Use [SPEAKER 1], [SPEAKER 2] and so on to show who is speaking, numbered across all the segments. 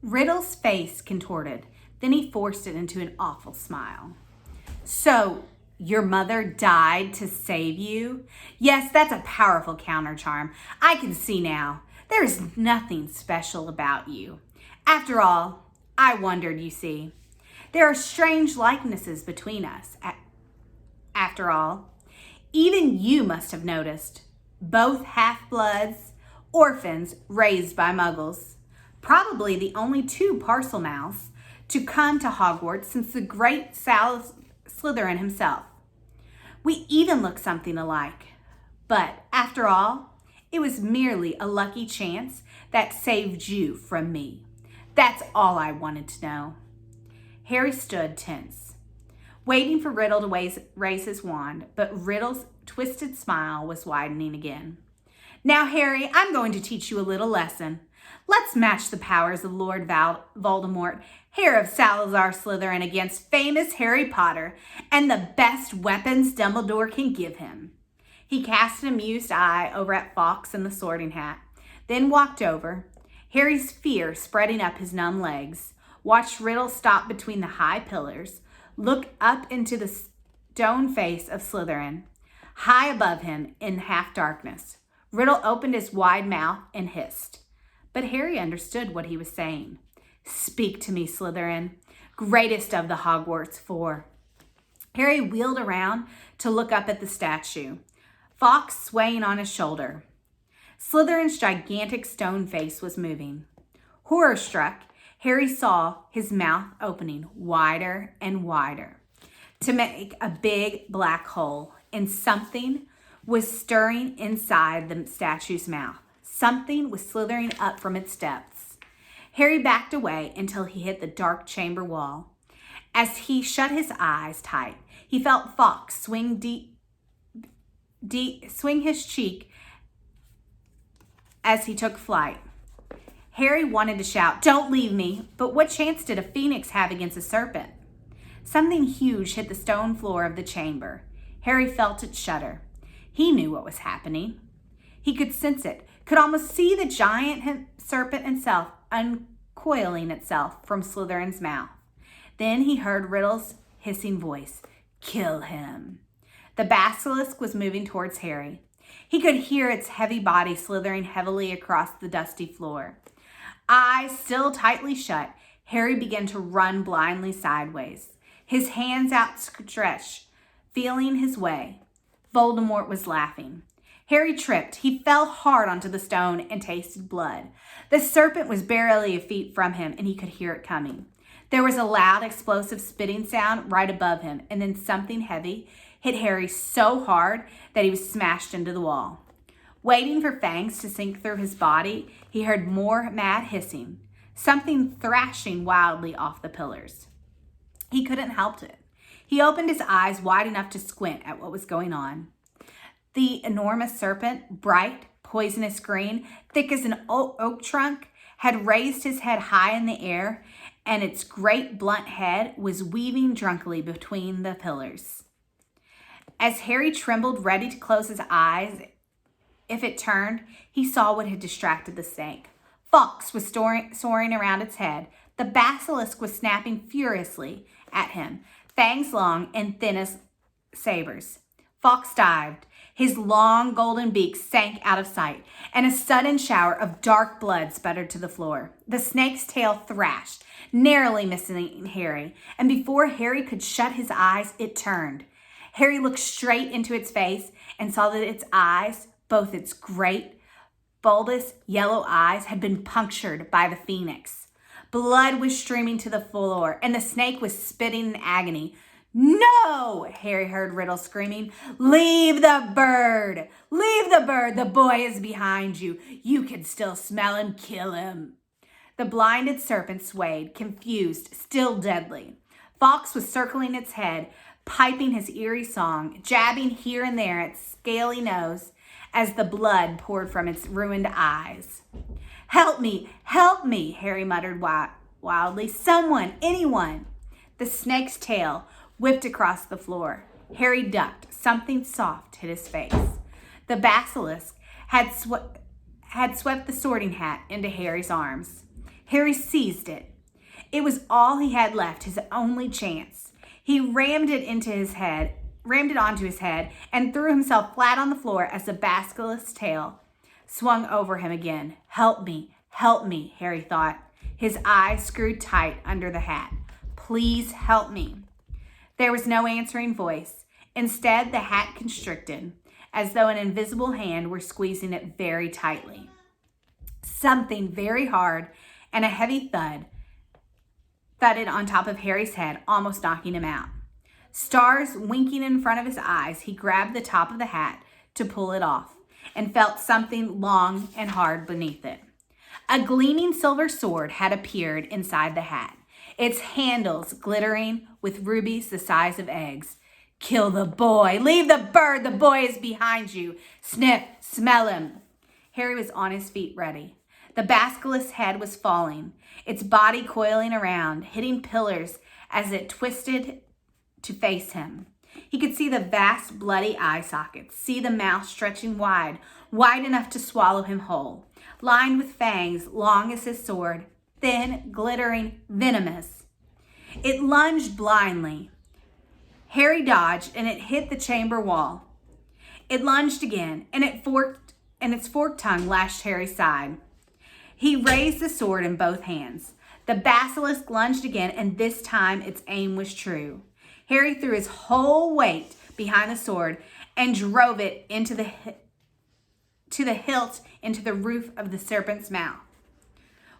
[SPEAKER 1] Riddle's face contorted. Then he forced it into an awful smile. So, your mother died to save you? Yes, that's a powerful countercharm. I can see now. There is nothing special about you. After all, I wondered, you see. There are strange likenesses between us. After all, even you must have noticed. Both half-bloods, orphans raised by muggles. Probably the only two parcel mouths to come to Hogwarts since the great Slytherin himself. We even look something alike. But after all, it was merely a lucky chance that saved you from me. That's all I wanted to know. Harry stood tense, waiting for Riddle to raise his wand, but Riddle's twisted smile was widening again. Now, Harry, I'm going to teach you a little lesson. Let's match the powers of Lord Voldemort, heir of Salazar Slytherin, against famous Harry Potter and the best weapons Dumbledore can give him. He cast an amused eye over at Fawkes and the Sorting Hat, then walked over. Harry's fear spreading up his numb legs, watched Riddle stop between the high pillars, look up into the stone face of Slytherin, high above him in half darkness. Riddle opened his wide mouth and hissed. But Harry understood what he was saying. Speak to me, Slytherin, greatest of the Hogwarts four. Harry wheeled around to look up at the statue, Fawkes swaying on his shoulder. Slytherin's gigantic stone face was moving. Horror-struck, Harry saw his mouth opening wider and wider to make a big black hole, and something was stirring inside the statue's mouth. Something was slithering up from its depths. Harry backed away until he hit the dark chamber wall. As he shut his eyes tight, he felt Fawkes swing his cheek as he took flight. Harry wanted to shout, "Don't leave me," but what chance did a phoenix have against a serpent? Something huge hit the stone floor of the chamber. Harry felt it shudder. He knew what was happening. He could sense it, could almost see the giant serpent itself uncoiling itself from Slytherin's mouth. Then he heard Riddle's hissing voice, "Kill him." The basilisk was moving towards Harry. He could hear its heavy body slithering heavily across the dusty floor. Eyes still tightly shut, Harry began to run blindly sideways, his hands outstretched, feeling his way. Voldemort was laughing. Harry tripped. He fell hard onto the stone and tasted blood. The serpent was barely a feet from him, and he could hear it coming. There was a loud, explosive spitting sound right above him, and then something heavy hit Harry so hard that he was smashed into the wall. Waiting for fangs to sink through his body, he heard more mad hissing, something thrashing wildly off the pillars. He couldn't help it. He opened his eyes wide enough to squint at what was going on. The enormous serpent, bright, poisonous green, thick as an oak trunk, had raised his head high in the air, and its great blunt head was weaving drunkenly between the pillars. As Harry trembled, ready to close his eyes, if it turned, he saw what had distracted the snake. Fawkes was soaring around its head. The basilisk was snapping furiously at him, fangs long and thin as sabers. Fawkes dived. His long golden beak sank out of sight, and a sudden shower of dark blood sputtered to the floor. The snake's tail thrashed, narrowly missing Harry, and before Harry could shut his eyes, it turned. Harry looked straight into its face and saw that its eyes, both its great, bulbous yellow eyes, had been punctured by the phoenix. Blood was streaming to the floor, and the snake was spitting in agony. "No!" Harry heard Riddle screaming. "Leave the bird! Leave the bird! The boy is behind you. You can still smell him. Kill him." The blinded serpent swayed, confused, still deadly. Fawkes was circling its head, piping his eerie song, jabbing here and there its scaly nose as the blood poured from its ruined eyes. "Help me! Help me!" Harry muttered wildly. "Someone! Anyone!" The snake's tail whipped across the floor. Harry ducked. Something soft hit his face. The basilisk had swept the Sorting Hat into Harry's arms. Harry seized it. It was all he had left, his only chance. He rammed it onto his head, and threw himself flat on the floor as the basilisk's tail swung over him again. Help me, Harry thought, his eyes screwed tight under the hat. Please help me. There was no answering voice. Instead, the hat constricted, as though an invisible hand were squeezing it very tightly. Something very hard and a heavy thud thudded on top of Harry's head, almost knocking him out. Stars winking in front of his eyes, he grabbed the top of the hat to pull it off and felt something long and hard beneath it. A gleaming silver sword had appeared inside the hat, its handles glittering with rubies the size of eggs. Kill the boy. Leave the bird. The boy is behind you. Sniff. Smell him. Harry was on his feet, ready. The basilisk's head was falling, its body coiling around, hitting pillars as it twisted to face him. He could see the vast bloody eye sockets, see the mouth stretching wide enough to swallow him whole, lined with fangs long as his sword, thin, glittering, venomous. It lunged blindly. Harry dodged, and it hit the chamber wall. It lunged again, and its forked tongue lashed Harry's side. He raised the sword in both hands. The basilisk lunged again, and this time its aim was true. Harry threw his whole weight behind the sword and drove it to the hilt into the roof of the serpent's mouth.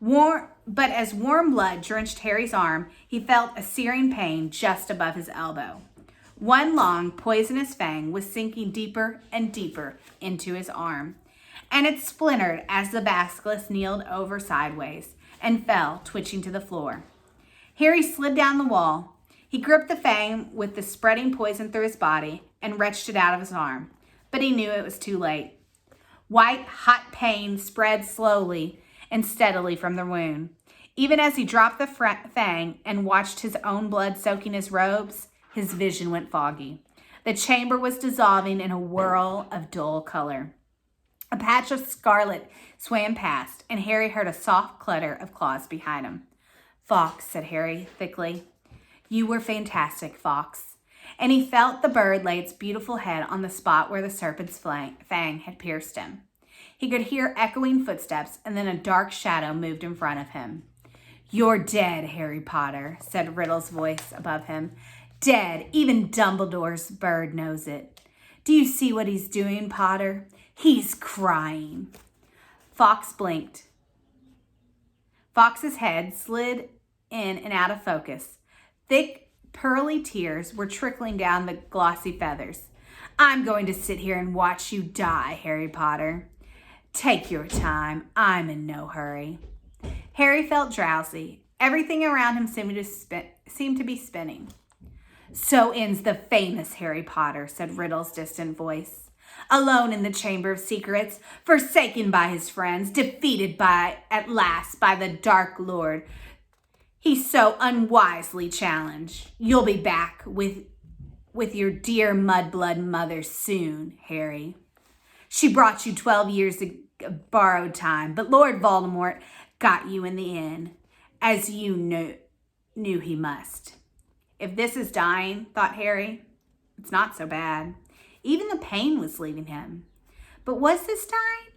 [SPEAKER 1] But as warm blood drenched Harry's arm, he felt a searing pain just above his elbow. One long, poisonous fang was sinking deeper and deeper into his arm, and it splintered as the basilisk kneeled over sideways and fell, twitching to the floor. Harry slid down the wall. He gripped the fang with the spreading poison through his body and wrenched it out of his arm, but he knew it was too late. White, hot pain spread slowly and steadily from the wound. Even as he dropped the fang and watched his own blood soaking his robes, his vision went foggy. The chamber was dissolving in a whirl of dull color. A patch of scarlet swam past, and Harry heard a soft clatter of claws behind him. "Fawkes," said Harry thickly. "You were fantastic, Fawkes." And he felt the bird lay its beautiful head on the spot where the serpent's fang had pierced him. He could hear echoing footsteps, and then a dark shadow moved in front of him. "You're dead, Harry Potter," said Riddle's voice above him. "Dead. Even Dumbledore's bird knows it. Do you see what he's doing, Potter? He's crying." Fawkes blinked. Fawkes's head slid in and out of focus. Thick, pearly tears were trickling down the glossy feathers. "I'm going to sit here and watch you die, Harry Potter." "Take your time. I'm in no hurry." Harry felt drowsy. Everything around him seemed to be spinning. "So ends the famous Harry Potter," said Riddle's distant voice. "Alone in the Chamber of Secrets, forsaken by his friends, defeated at last by the Dark Lord he so unwisely challenged. You'll be back with your dear mudblood mother soon, Harry. She brought you 12 years of borrowed time, but Lord Voldemort got you in the end, as you knew he must." If this is dying, thought Harry, it's not so bad. Even the pain was leaving him. But was this dying?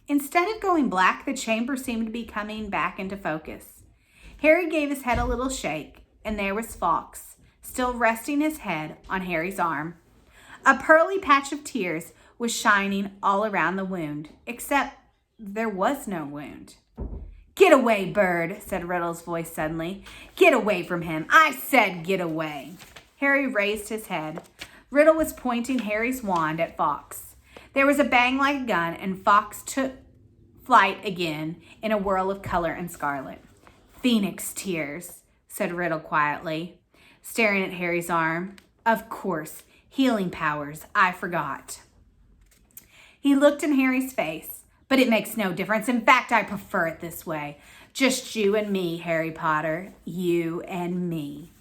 [SPEAKER 1] Instead of going black, the chamber seemed to be coming back into focus. Harry gave his head a little shake, and there was Fawkes, still resting his head on Harry's arm. A pearly patch of tears was shining all around the wound, except there was no wound. "Get away, bird," said Riddle's voice suddenly. "Get away from him. I said get away." Harry raised his head. Riddle was pointing Harry's wand at Fawkes. There was a bang like a gun, and Fawkes took flight again in a whirl of color and scarlet. "Phoenix tears," said Riddle quietly, staring at Harry's arm. "Of course, healing powers. I forgot." He looked in Harry's face. "But it makes no difference. In fact, I prefer it this way. Just you and me, Harry Potter. You and me."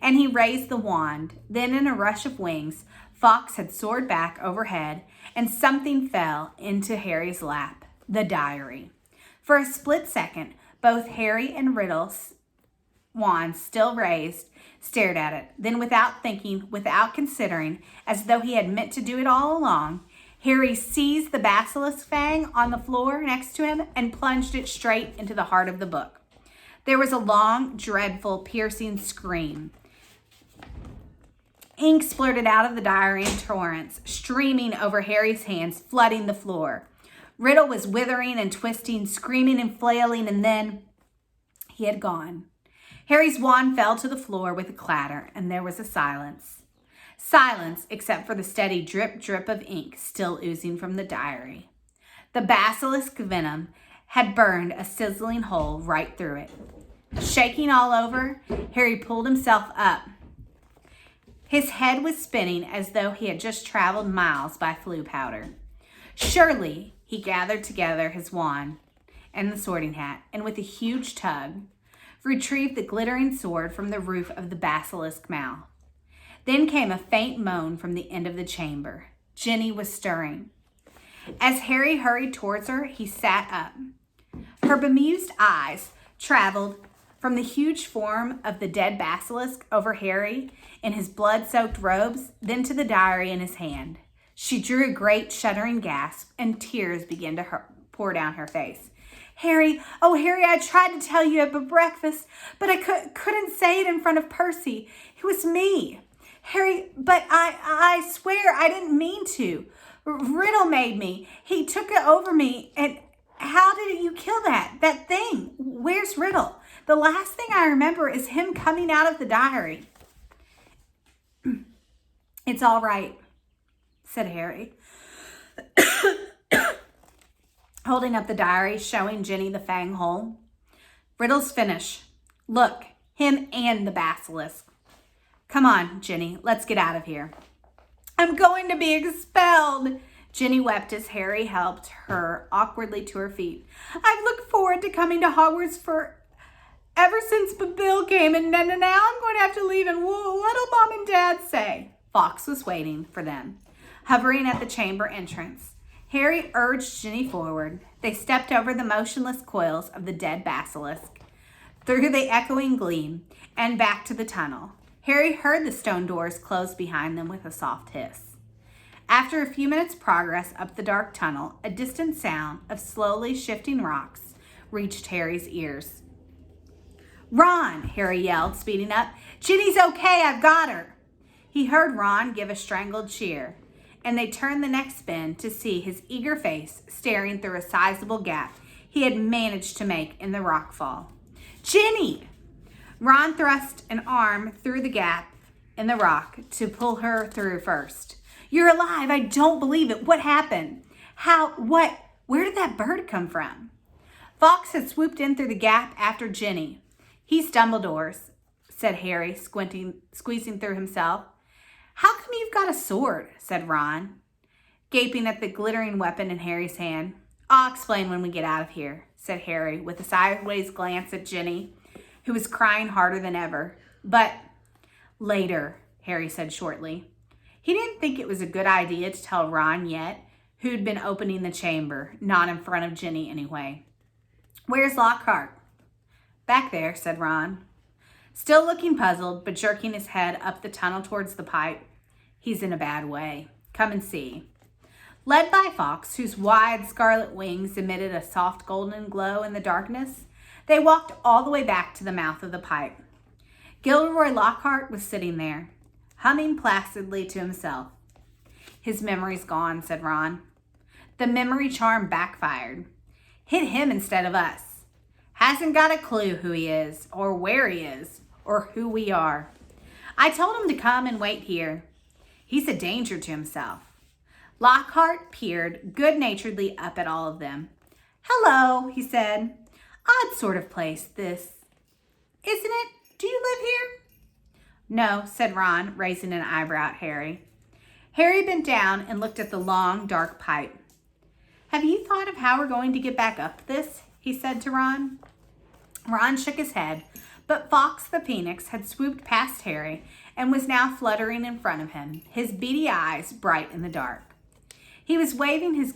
[SPEAKER 1] And he raised the wand. Then in a rush of wings, Fawkes had soared back overhead, and something fell into Harry's lap. The diary. For a split second, Both Harry and Riddle's wands, still raised, stared at it. Then, without thinking, without considering, as though he had meant to do it all along, Harry seized the basilisk fang on the floor next to him and plunged it straight into the heart of the book. There was a long, dreadful, piercing scream. Ink splurted out of the diary in torrents, streaming over Harry's hands, flooding the floor. Riddle was withering and twisting, screaming and flailing, and then he had gone. Harry's wand fell to the floor with a clatter, and there was a silence. Silence, except for the steady drip, drip of ink still oozing from the diary. The basilisk venom had burned a sizzling hole right through it. Shaking all over, Harry pulled himself up. His head was spinning as though he had just traveled miles by flue powder. Surely, he gathered together his wand and the sorting hat, and with a huge tug, retrieved the glittering sword from the roof of the basilisk mouth. Then came a faint moan from the end of the chamber. Ginny was stirring. As Harry hurried towards her, he sat up. Her bemused eyes traveled from the huge form of the dead basilisk over Harry in his blood-soaked robes, then to the diary in his hand. She drew a great shuddering gasp, and tears began to pour down her face. Harry, oh Harry, I tried to tell you at breakfast, but I couldn't say it in front of Percy. It was me. Harry, but I swear I didn't mean to. Riddle made me. He took it over me. And how did you kill that thing? Where's Riddle? The last thing I remember is him coming out of the diary. It's all right, said Harry, holding up the diary, showing Ginny the fang hole. Riddle's finished. Look, him and the basilisk. Come on, Ginny, let's get out of here. I'm going to be expelled. Ginny wept as Harry helped her awkwardly to her feet. I've looked forward to coming to Hogwarts ever since Bill came, and now I'm going to have to leave. And what'll Mom and Dad say? Fox was waiting for them, hovering at the chamber entrance. Harry urged Ginny forward. They stepped over the motionless coils of the dead basilisk, through the echoing gleam, and back to the tunnel. Harry heard the stone doors close behind them with a soft hiss. After a few minutes' progress up the dark tunnel, a distant sound of slowly shifting rocks reached Harry's ears. Ron, Harry yelled, speeding up. Ginny's okay, I've got her. He heard Ron give a strangled cheer, and they turned the next bend to see his eager face staring through a sizable gap he had managed to make in the rock fall. Ginny! Ron thrust an arm through the gap in the rock to pull her through first. You're alive! I don't believe it! What happened? What? Where did that bird come from? Fox had swooped in through the gap after Ginny. He's Dumbledore's, said Harry, squeezing through himself. How come you've got a sword? Said Ron, gaping at the glittering weapon in Harry's hand. I'll explain when we get out of here, said Harry, with a sideways glance at Ginny, who was crying harder than ever. But later, Harry said shortly. He didn't think it was a good idea to tell Ron yet, who'd been opening the chamber, not in front of Ginny anyway. Where's Lockhart? Back there, said Ron, still looking puzzled, but jerking his head up the tunnel towards the pipe. He's in a bad way. Come and see. Led by Fox, whose wide scarlet wings emitted a soft golden glow in the darkness, they walked all the way back to the mouth of the pipe. Gilderoy Lockhart was sitting there, humming placidly to himself. His memory's gone, said Ron. The memory charm backfired. Hit him instead of us. Hasn't got a clue who he is, or where he is, or who we are. I told him to come and wait here. He's a danger to himself. Lockhart peered good-naturedly up at all of them. Hello, he said. Odd sort of place, this. Isn't it? Do you live here? No, said Ron, raising an eyebrow at Harry. Harry bent down and looked at the long, dark pipe. Have you thought of how we're going to get back up this? He said to Ron. Ron shook his head, but Fox the Phoenix had swooped past Harry and was now fluttering in front of him, his beady eyes bright in the dark. He was waving his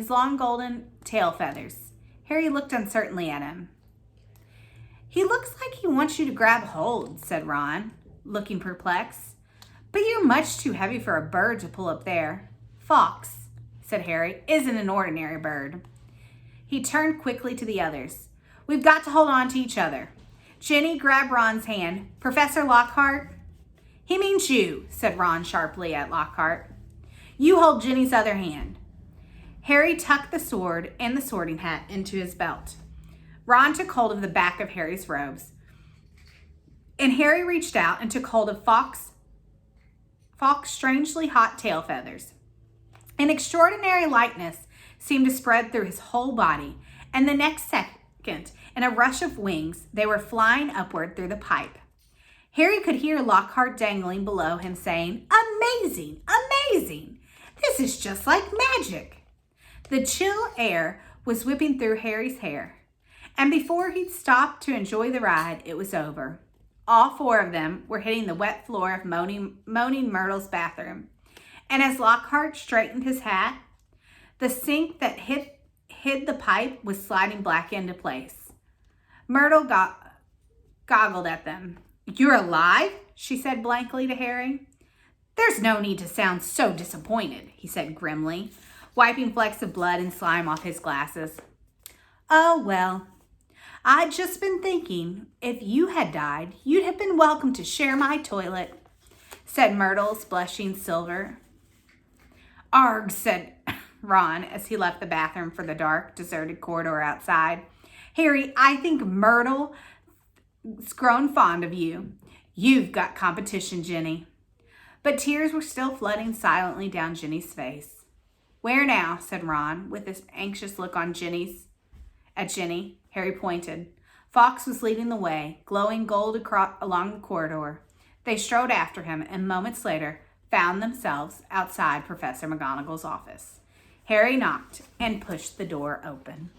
[SPEAKER 1] long golden tail feathers. Harry looked uncertainly at him. He looks like he wants you to grab hold, said Ron, looking perplexed. But you're much too heavy for a bird to pull up there. Fox, said Harry, isn't an ordinary bird. He turned quickly to the others. We've got to hold on to each other. Ginny grabbed Ron's hand. Professor Lockhart? He means you, said Ron sharply at Lockhart. You hold Ginny's other hand. Harry tucked the sword and the sorting hat into his belt. Ron took hold of the back of Harry's robes, and Harry reached out and took hold of Fox's strangely hot tail feathers. An extraordinary lightness seemed to spread through his whole body, and the next second, in a rush of wings, they were flying upward through the pipe. Harry could hear Lockhart dangling below him saying, "Amazing! Amazing! This is just like magic!" The chill air was whipping through Harry's hair, and before he'd stopped to enjoy the ride, it was over. All four of them were hitting the wet floor of Moaning Myrtle's bathroom, and as Lockhart straightened his hat, the sink that hid the pipe was sliding back into place. Myrtle goggled at them. "You're alive?" she said blankly to Harry. "There's no need to sound so disappointed," he said grimly, wiping flecks of blood and slime off his glasses. "Oh, well, I'd just been thinking, if you had died, you'd have been welcome to share my toilet," said Myrtle's blushing silver. "Arg," said Ron as he left the bathroom for the dark, deserted corridor outside. "Harry, I think Myrtle's grown fond of you. You've got competition, Ginny." But tears were still flooding silently down Ginny's face. "Where now?" said Ron, with this anxious look on at Ginny. Harry pointed. Fox was leading the way, glowing gold along the corridor. They strode after him, and moments later found themselves outside Professor McGonagall's office. Harry knocked and pushed the door open.